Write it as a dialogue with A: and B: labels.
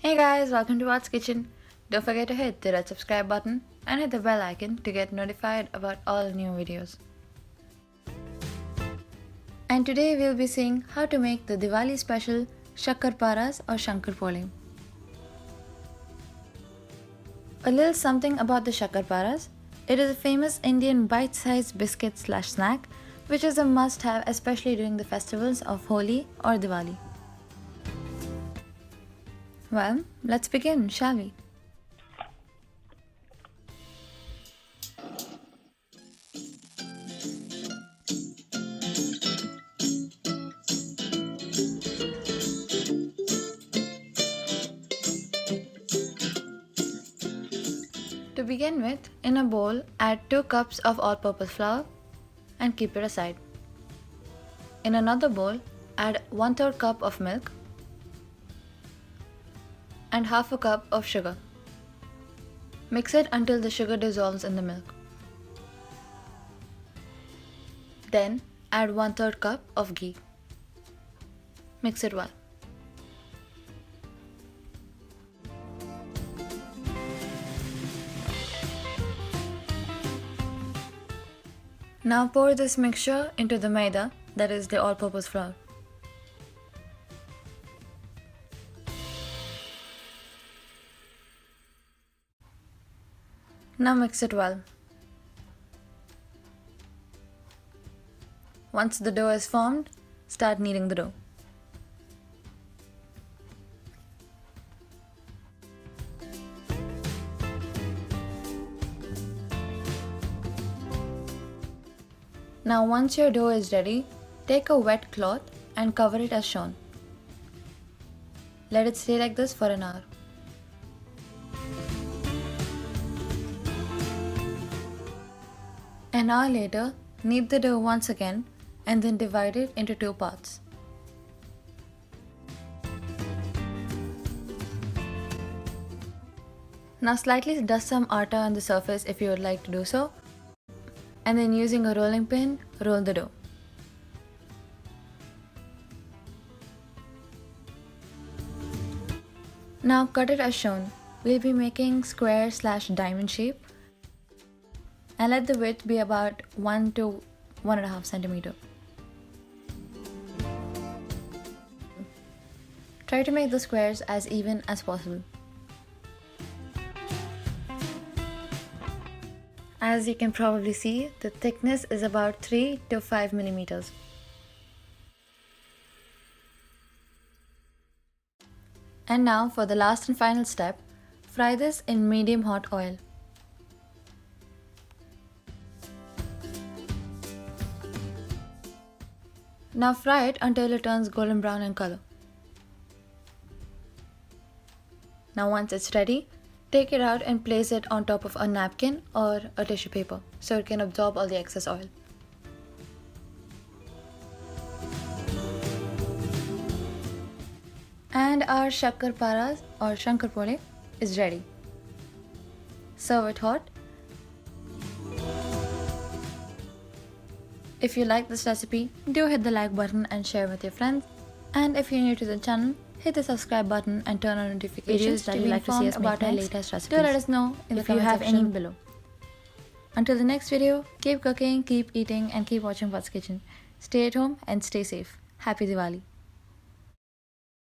A: Hey guys, welcome to Bhat's Kitchen. Don't forget to hit the red subscribe button and hit the bell icon to get notified about all new videos. And today we'll be seeing how to make the Diwali special Shakarparas or Shankarpore. A little something about the Shakarparas. It is a famous Indian bite-sized biscuit/snack which is a must-have especially during the festivals of Holi or Diwali. Well, let's begin, shall we? To begin with, in a bowl, add 2 cups of all-purpose flour and keep it aside. In another bowl, add 1/3 cup of milk and half a cup of sugar. Mix it until the sugar dissolves in the milk. Then add 1/3 cup of ghee. Mix it well. Now pour this mixture into the maida, that is the all-purpose flour. Now mix it well. Once the dough is formed, start kneading the dough. Now once your dough is ready, take a wet cloth and cover it as shown. Let it stay like this for an hour. An hour later, knead the dough once again and then divide it into 2 parts. Now slightly dust some atta on the surface if you would like to do so, and then using a rolling pin, roll the dough. Now cut it as shown. We'll be making square/diamond shape and let the width be about 1 to 1.5 centimeter. Try to make the squares as even as possible. As you can probably see, the thickness is about 3 to 5 millimeters. And now for the last and final step, fry this in medium hot oil. Now fry it until it turns golden brown in color. Now once it's ready, take it out and place it on top of a napkin or a tissue paper so it can absorb all the excess oil. And our Shakarparas or Shankarpore is ready. Serve it hot. If you like this recipe, do hit the like button and share with your friends. And if you're new to the channel, hit the subscribe button and turn on notifications that you like to see us about our latest recipes. Do let us know if you have any below. Until the next video, keep cooking, keep eating and keep watching Bhat's Kitchen. Stay at home and stay safe. Happy Diwali!